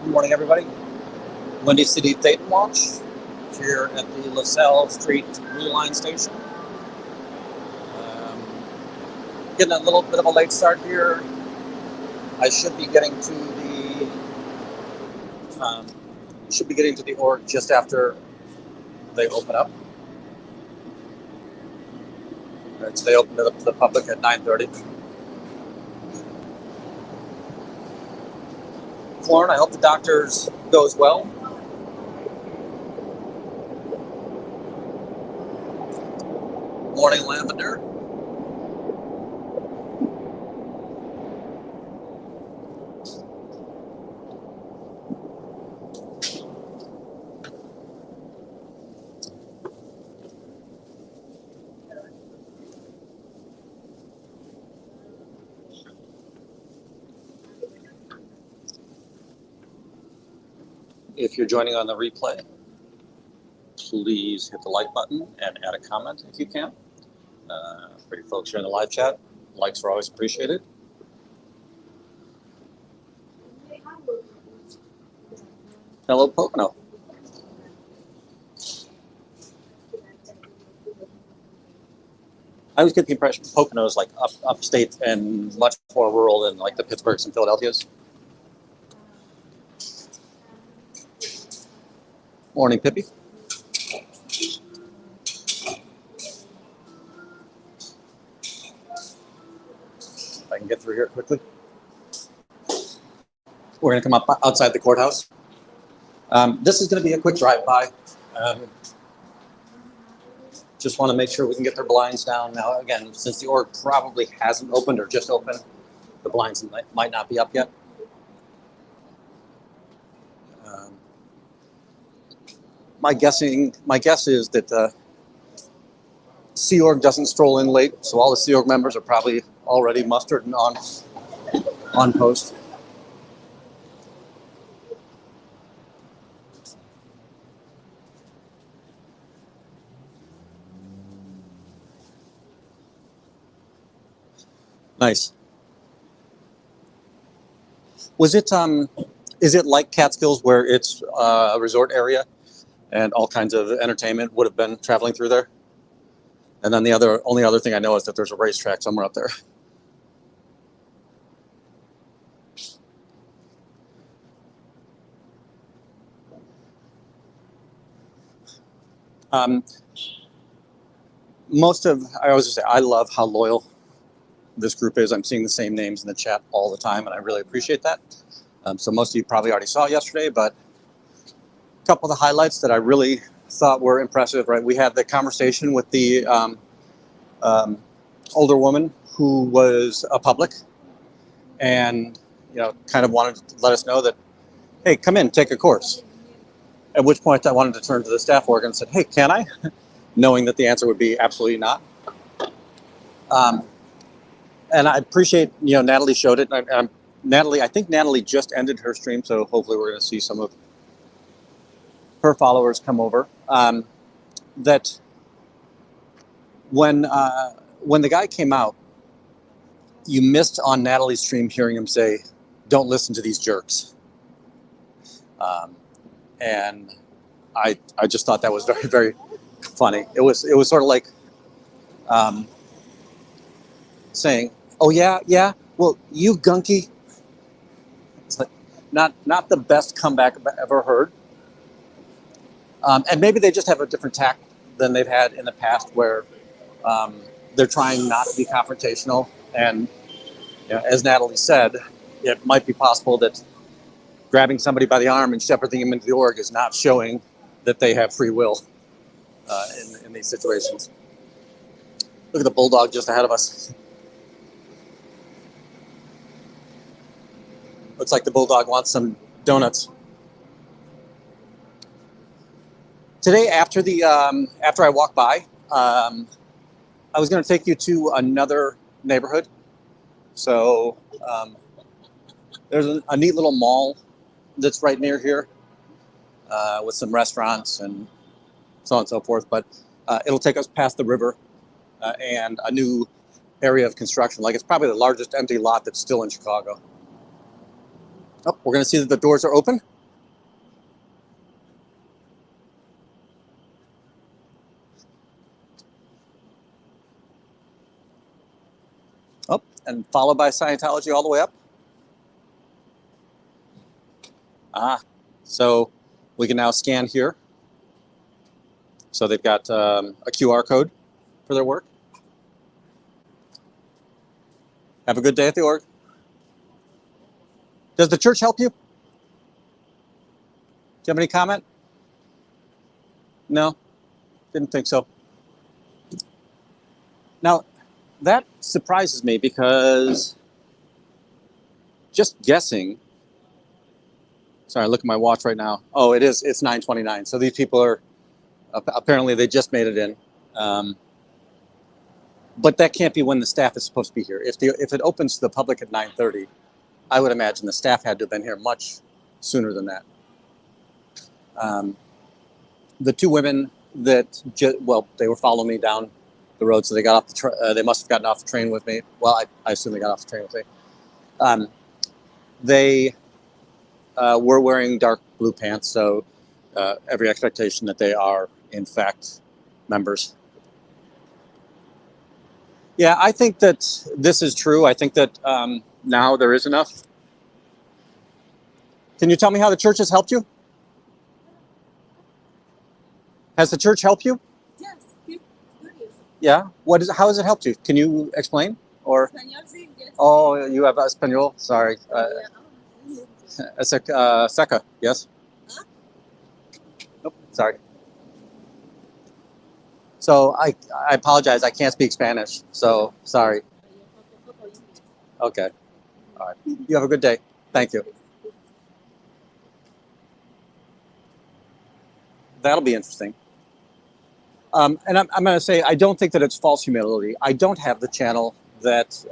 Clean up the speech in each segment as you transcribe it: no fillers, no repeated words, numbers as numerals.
Good morning, everybody. Windy City Thetan Watch here at the LaSalle Street Blue Line Station. Getting a little bit of a late start here. I should be getting to the org just after they open up. So they open it up to the public at 9:30. Lauren, I hope the doctor's goes well. Morning, Lavender. If you're joining on the replay, please hit the like button and add a comment if you can. For you folks here in the live chat, likes are always appreciated. Hello, Pocono. I always get the impression Pocono is like upstate and much more rural than like the Pittsburghs and Philadelphias. Morning, Pippi. If I can get through here quickly. We're going to come up outside the courthouse. This is going to be a quick drive-by. Just want to make sure we can get their blinds down. Now, again, since the org probably hasn't opened or just opened, the blinds might not be up yet. My guess is that Sea Org doesn't stroll in late, so all the Sea Org members are probably already mustered and on post. Nice. Was it is it like Catskills where it's a resort area and all kinds of entertainment would have been traveling through there? And then the only other thing I know is that there's a racetrack somewhere up there. I always just say, I love how loyal this group is. I'm seeing the same names in the chat all the time, and I really appreciate that. So most of you probably already saw yesterday, but a couple of the highlights that I really thought were impressive, right? We had the conversation with the older woman who was a public and, kind of wanted to let us know that, hey, come in, take a course. At which point I wanted to turn to the staff org and said, hey, can I? Knowing that the answer would be absolutely not. And I appreciate, Natalie showed it. I think Natalie just ended her stream, so hopefully we're going to see some of her followers come over. That when the guy came out, you missed on Natalie's stream hearing him say, "Don't listen to these jerks." And I just thought that was very, very funny. It was sort of like saying, "Oh yeah, well, you gunky." It's like not the best comeback I've ever heard. And maybe they just have a different tact than they've had in the past, where they're trying not to be confrontational. And as Natalie said, it might be possible that grabbing somebody by the arm and shepherding them into the org is not showing that they have free will in these situations. Look at the bulldog just ahead of us. Looks like the bulldog wants some donuts. Today, after I walk by, I was going to take you to another neighborhood. So there's a neat little mall that's right near here with some restaurants and so on and so forth. But it'll take us past the river and a new area of construction. Like, it's probably the largest empty lot that's still in Chicago. Oh, we're going to see that the doors are open. and followed by Scientology all the way up. So we can now scan here. So they've got a QR code for their work. Have a good day at the org. Does the church help you? Do you have any comment? No? Didn't think so. Now, that surprises me because just guessing, sorry, I look at my watch right now. Oh, it's 9:29. So these people are, apparently they just made it in. But that can't be when the staff is supposed to be here. If it opens to the public at 9:30, I would imagine the staff had to have been here much sooner than that. The two women that, they were following me down the road, so they got off they must have gotten off the train with me. Well, I assume they got off the train with me. They were wearing dark blue pants, so every expectation that they are, in fact, members. Yeah, I think that this is true. I think that now there is enough. Can you tell me how the church has helped you? Has the church helped you? Yes. Yeah. How has it helped you? Can you explain? Or Yes. oh, you have Espanol. Sorry. Seca. Yes. Huh? Nope. Sorry. So I apologize. I can't speak Spanish. So sorry. Okay. All right. You have a good day. Thank you. That'll be interesting. And I'm going to say, I don't think that it's false humility. I don't have the channel that,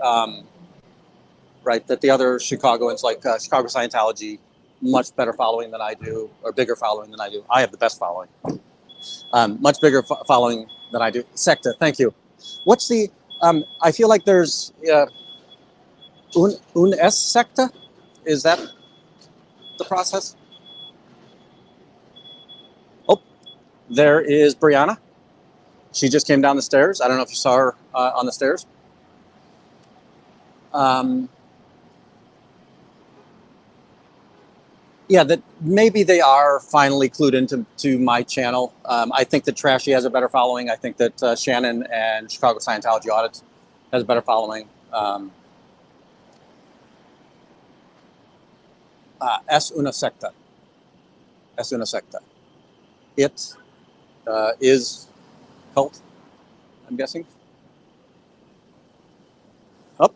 that the other Chicagoans, like Chicago Scientology, much better following than I do, or bigger following than I do. I have the best following. Much bigger following than I do. Secta, thank you. What's the, I feel like there's un es secta? Is that the process? Oh, there is Brianna. She just came down the stairs. I don't know if you saw her on the stairs. Yeah, that maybe they are finally clued into my channel. I think that Trashy has a better following. I think that Shannon and Chicago Scientology Audits has a better following. Es una secta. Es una secta. It is cult, I'm guessing. Oh,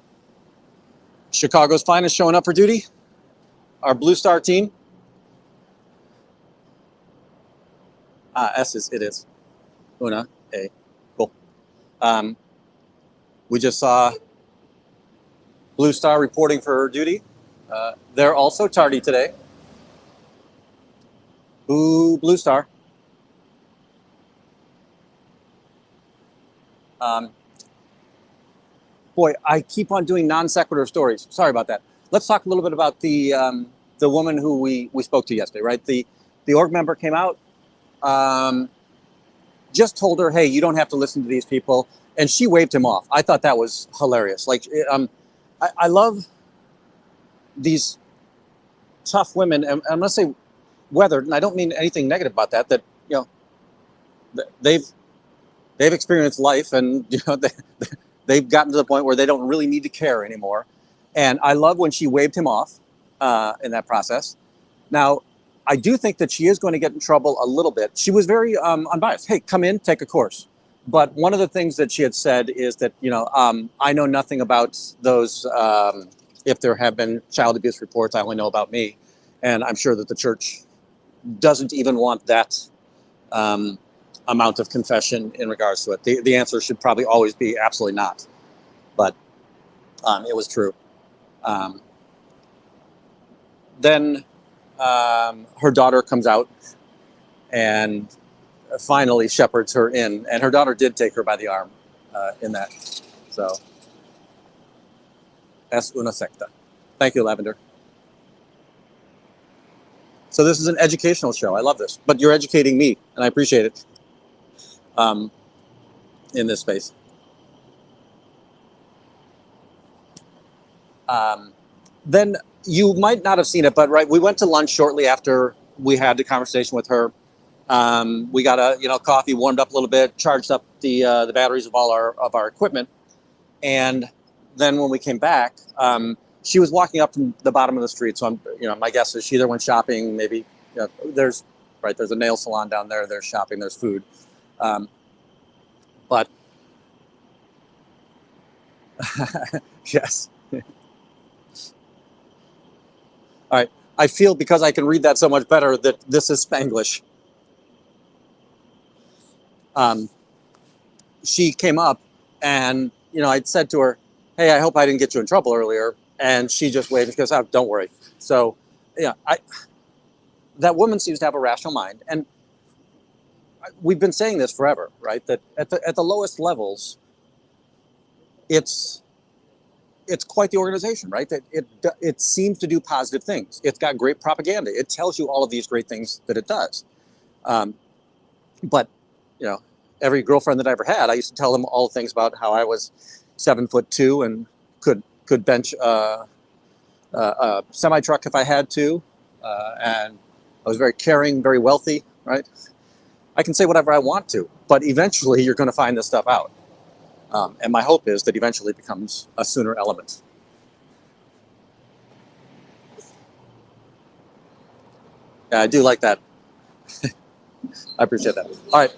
Chicago's finest showing up for duty. Our Blue Star team. It is. Una, A. Cool. We just saw Blue Star reporting for duty. They're also tardy today. Ooh, Blue Star. Boy, I keep on doing non sequitur stories. Sorry about that. Let's talk a little bit about the woman who we spoke to yesterday, right? The org member came out, just told her, hey, you don't have to listen to these people. And she waved him off. I thought that was hilarious. Like, I love these tough women, and I'm going to say weathered, and I don't mean anything negative about that, that, you know, they've experienced life, and, you know, they've gotten to the point where they don't really need to care anymore. And I love when she waved him off in that process. Now, I do think that she is going to get in trouble a little bit. She was very unbiased. Hey, come in, take a course. But one of the things that she had said is that, you know, I know nothing about those, if there have been child abuse reports, I only know about me. And I'm sure that the church doesn't even want that amount of confession in regards to it. The answer should probably always be absolutely not. But it was true. Then her daughter comes out and finally shepherds her in. And her daughter did take her by the arm in that. So, es una secta. Thank you, Lavender. So this is an educational show. I love this. But you're educating me, and I appreciate it in this space. Then you might not have seen it, but right, we went to lunch shortly after we had the conversation with her. We got a coffee, warmed up a little bit, charged up the batteries of all our equipment, and then when we came back, she was walking up from the bottom of the street. So my guess is she either went shopping, maybe there's a nail salon down there. There's shopping, there's food, but yes. All right. I feel because I can read that so much better that this is Spanglish. She came up and, I'd said to her, hey, I hope I didn't get you in trouble earlier. And she just waved and goes, oh, don't worry. So, that woman seems to have a rational mind. And we've been saying this forever, right? That at the lowest levels, it's quite the organization, right? That it seems to do positive things. It's got great propaganda. It tells you all of these great things that it does. But every girlfriend that I ever had, I used to tell them all the things about how I was 7'2" and could bench a semi truck if I had to, and I was very caring, very wealthy, right? I can say whatever I want to, but eventually you're going to find this stuff out. And my hope is that eventually it becomes a sooner element. Yeah, I do like that. I appreciate that. All right.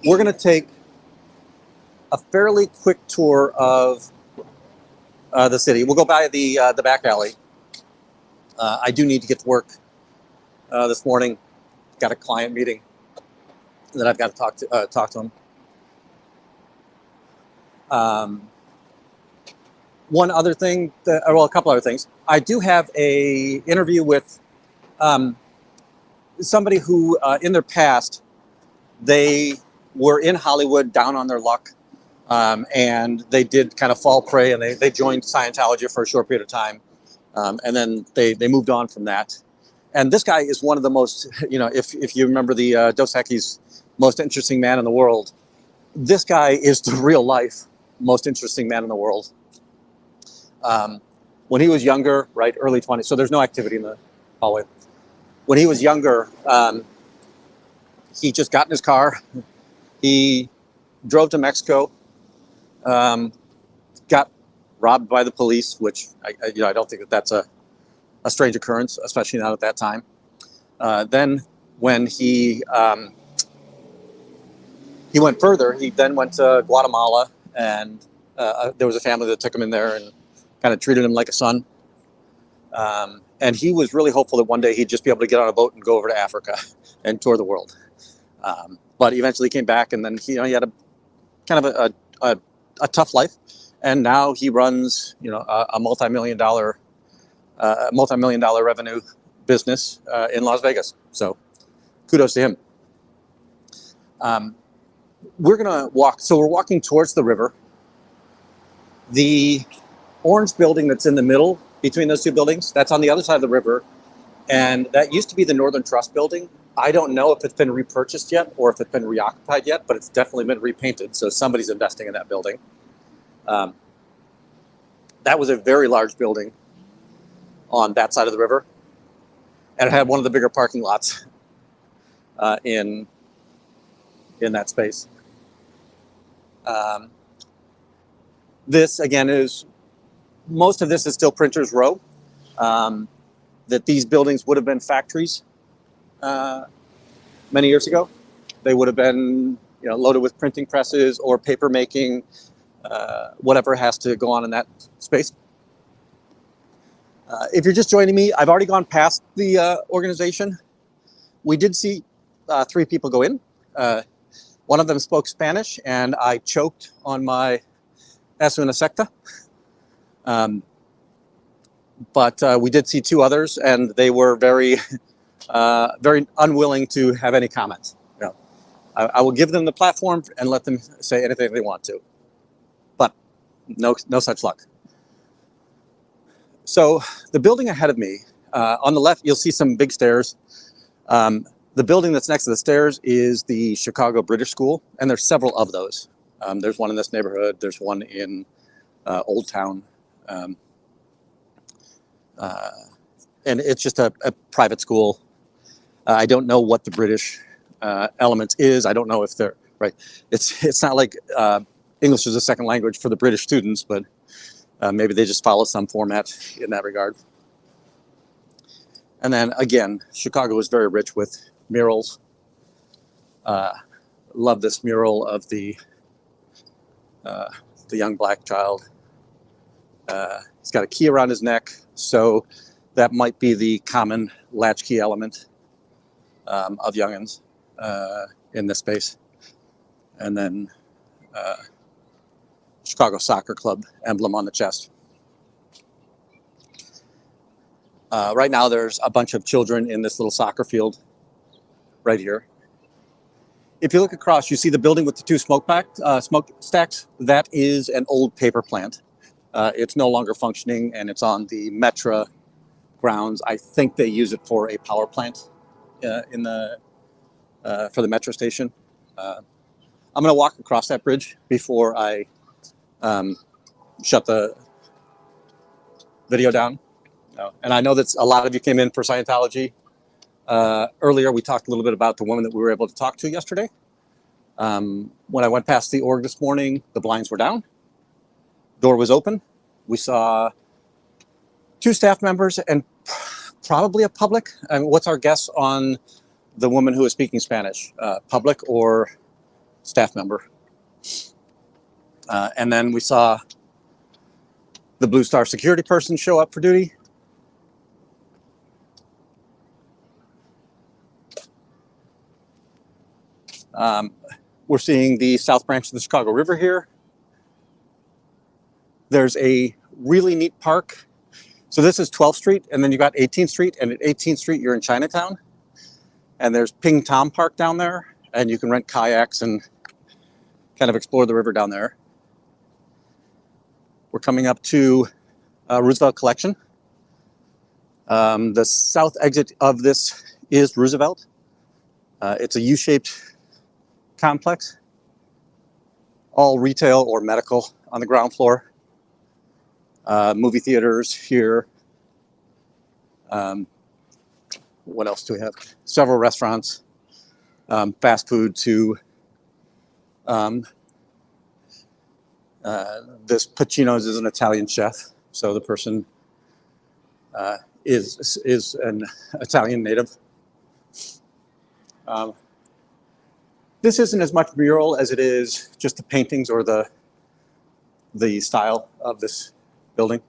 We're going to take a fairly quick tour of the city. We'll go by the back alley. I do need to get to work this morning. Got a client meeting that I've got to talk to him. One other thing, a couple other things. I do have a interview with somebody who, in their past, they were in Hollywood, down on their luck, and they did kind of fall prey, and they joined Scientology for a short period of time, and then they moved on from that. And this guy is one of the most, if you remember the Dos Equis most interesting man in the world, this guy is the real life most interesting man in the world. When he was younger, right, early 20s, so there's no activity in the hallway. When he was younger, he just got in his car. He drove to Mexico, got robbed by the police, which I don't think that's a strange occurrence, especially not at that time. Then when he went further, he then went to Guatemala, and there was a family that took him in there and kind of treated him like a son. And he was really hopeful that one day he'd just be able to get on a boat and go over to Africa and tour the world. But eventually he came back, and then he had a kind of a tough life, and now he runs a multi-million-dollar revenue business in Las Vegas. So kudos to him. We're gonna walk. So we're walking towards the river. The orange building that's in the middle between those two buildings, that's on the other side of the river, and that used to be the Northern Trust building. I don't know if it's been repurchased yet or if it's been reoccupied yet, but it's definitely been repainted, so somebody's investing in that building. That was a very large building on that side of the river, and it had one of the bigger parking lots in that space. This, again, most of this is still Printers Row. That these buildings would have been factories many years ago. They would have been loaded with printing presses or paper making, whatever has to go on in that space. If you're just joining me, I've already gone past the organization. We did see 3 people go in. One of them spoke Spanish, and I choked on my es una secta. But we did see 2 others, and they were very, very unwilling to have any comments. I will give them the platform and let them say anything they want to, but no such luck. So the building ahead of me, on the left, you'll see some big stairs. The building that's next to the stairs is the Chicago British School, and there's several of those. There's one in this neighborhood. There's one in Old Town Um, and it's just a private school. I don't know what the British element is. I don't know if they're right. It's not like English is a second language for the British students, but maybe they just follow some format in that regard. And then again, Chicago is very rich with murals. Love this mural of the young black child. He's got a key around his neck, so that might be the common latchkey element of youngins in this space. And then Chicago Soccer Club emblem on the chest. Right now there's a bunch of children in this little soccer field right here. If you look across, you see the building with the two smokestacks. That is an old paper plant. It's no longer functioning, and it's on the Metra grounds. I think they use it for a power plant for the Metro station. I'm going to walk across that bridge before I shut the video down. And I know that a lot of you came in for Scientology. Earlier, we talked a little bit about the woman that we were able to talk to yesterday. When I went past the org this morning, the blinds were down. Door was open. We saw 2 staff members and probably a public. I mean, what's our guess on the woman who is speaking Spanish? Public or staff member? And then we saw the Blue Star security person show up for duty. We're seeing the South Branch of the Chicago River here. There's a really neat park. So this is 12th Street, and then you got 18th Street, and at 18th Street, you're in Chinatown. And there's Ping Tom Park down there, and you can rent kayaks and kind of explore the river down there. We're coming up to Roosevelt Collection. The south exit of this is Roosevelt. It's a U-shaped complex, all retail or medical on the ground floor. Movie theaters here. What else do we have? Several restaurants, fast food to this Pacino's is an Italian chef, so the person is an Italian native. This isn't as much mural as it is just the paintings or the style of this building.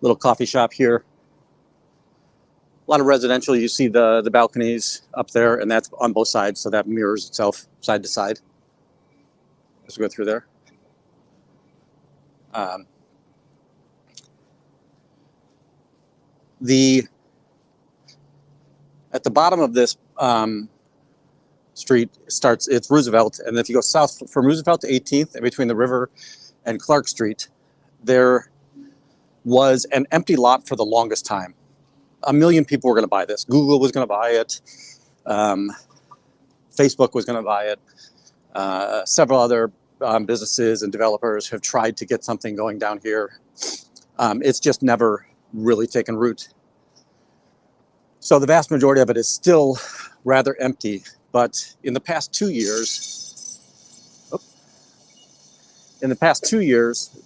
Little coffee shop here. A lot of residential. You see the balconies up there, and that's on both sides, so that mirrors itself side to side as we go through there. At the bottom of this street it's Roosevelt, and if you go south from Roosevelt to 18th, and between the river and Clark Street, there was an empty lot for the longest time. 1 million people were going to buy this. Google was going to buy it. Facebook was going to buy it. Several other businesses and developers have tried to get something going down here. It's just never really taken root. So the vast majority of it is still rather empty. But in the past 2 years,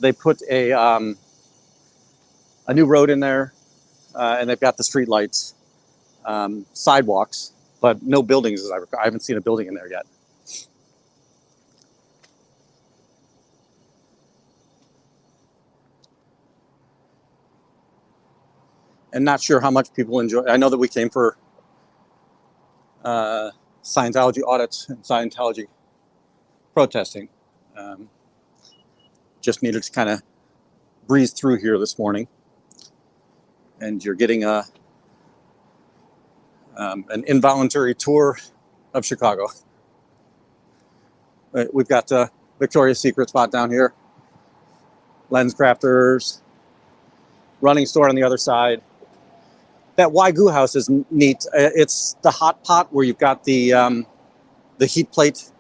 they put a new road in there, and they've got the street lights, sidewalks, but no buildings as I recall. I haven't seen a building in there yet. And not sure how much people enjoy. I know that we came for Scientology audits and Scientology protesting. Just needed to kind of breeze through here this morning. And you're getting an involuntary tour of Chicago. We've got Victoria's Secret spot down here. Lens crafters. running store on the other side. That Wagyu house is neat. It's the hot pot where you've got the heat plate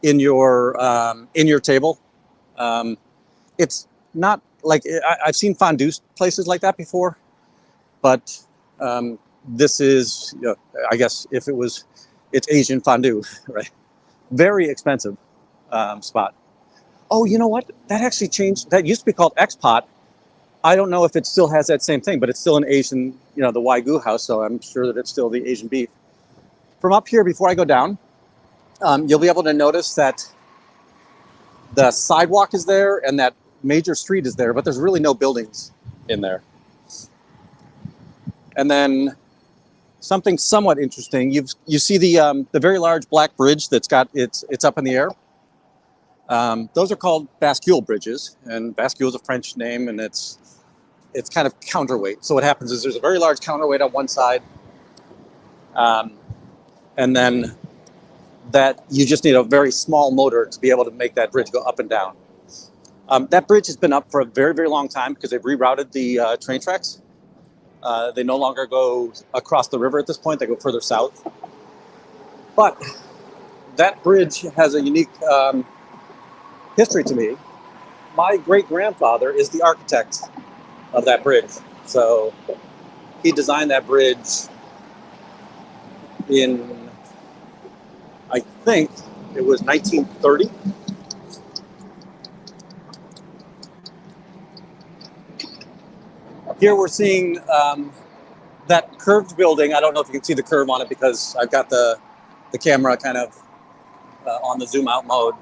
in your table. It's not like I've seen fondue places like that before, but this is, I guess, if it was, it's Asian fondue, right? Very expensive spot. Oh, you know what? That actually changed. That used to be called X-Pot. I don't know if it still has that same thing, but it's still an Asian, the Wagyu house, so I'm sure that it's still the Asian beef. From up here, before I go down, you'll be able to notice that the sidewalk is there and that major street is there, but there's really no buildings in there. And then something somewhat interesting, you see the very large black bridge that's got it's up in the air. Those are called bascule bridges, and bascule is a French name, and it's kind of counterweight. So what happens is there's a very large counterweight on one side, and then that you just need a very small motor to be able to make that bridge go up and down. That bridge has been up for a very, very long time because they've rerouted the train tracks. They no longer go across the river at this point. They go further south. But that bridge has a unique history to me. My great-grandfather is the architect of that bridge. So he designed that bridge in, I think it was 1930. Here we're seeing that curved building. I don't know if you can see the curve on it because I've got the camera kind of on the zoom out mode.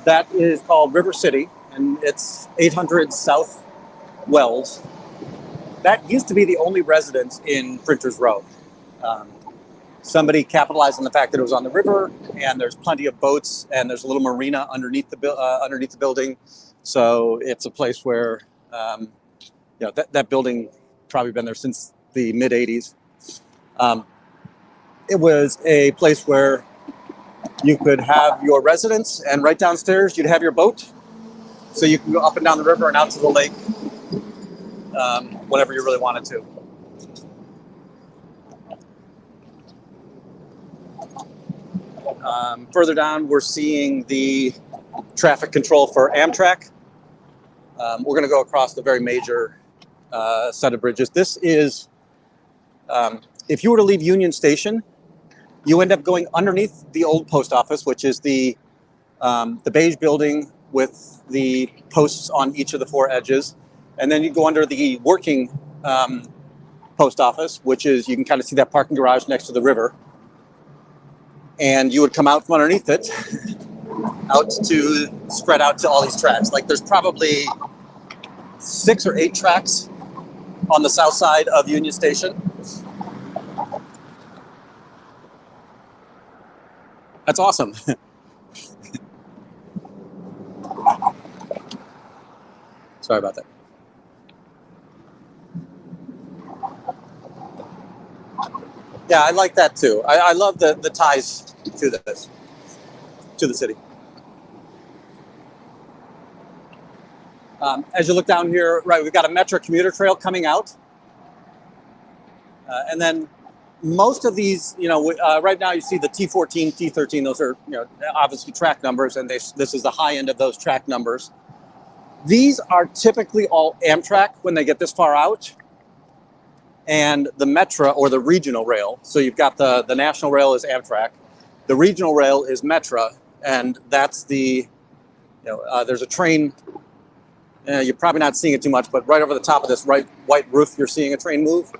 That is called River City, and it's 800 South Wells. That used to be the only residence in Printers Row. Somebody capitalized on the fact that it was on the river, and there's plenty of boats, and there's a little marina underneath the building. So it's a place where that building probably been there since the mid 80s. It was a place where you could have your residence, and right downstairs you'd have your boat, so you can go up and down the river and out to the lake whenever you really wanted to. Further down, we're seeing the traffic control for Amtrak. We're going to go across the very major set of bridges. This is, if you were to leave Union Station, you end up going underneath the old post office, which is the beige building with the posts on each of the four edges. And then you go under the working post office, which is, you can kind of see that parking garage next to the river. And you would come out from underneath it, spread out to all these tracks. Like there's probably 6 or 8 tracks on the south side of Union Station. That's awesome. Sorry about that. Yeah, I like that too. I love the ties to this, to the city. As you look down here, right, we've got a Metro commuter trail coming out. And then most of these, right now you see the T14, T13, those are, obviously track numbers, and this is the high end of those track numbers. These are typically all Amtrak when they get this far out, and the Metra or the regional rail. So you've got the national rail is Amtrak, the regional rail is Metra, and that's the, there's a train. You're probably not seeing it too much, but right over the top of this white roof, you're seeing a train move.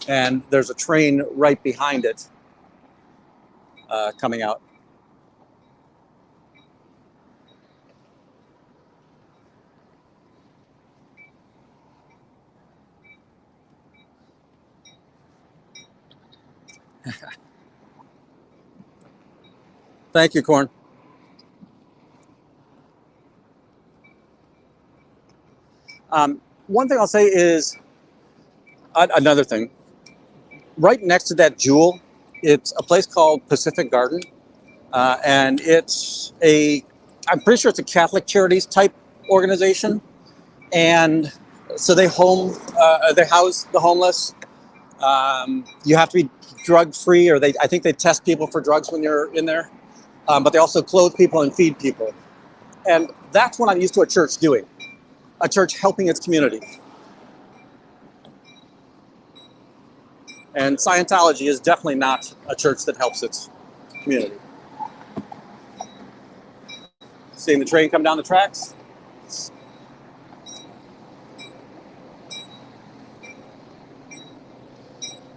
And there's a train right behind it coming out. Thank you, Corn. One thing I'll say is another thing. Right next to that jewel, it's a place called Pacific Garden, and it's a I'm pretty sure it's a Catholic Charities type organization, and so they house the homeless. You have to be drug free, or I think they test people for drugs when you're in there. But they also clothe people and feed people, and that's what I'm used to a church doing. A church helping its community. And Scientology is definitely not a church that helps its community. Seeing the train come down the tracks.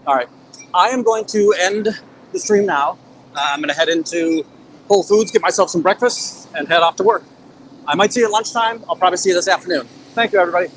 All right, I am going to end the stream now. I'm going to head into Whole Foods, get myself some breakfast, and head off to work. I might see you at lunchtime. I'll probably see you this afternoon. Thank you, everybody.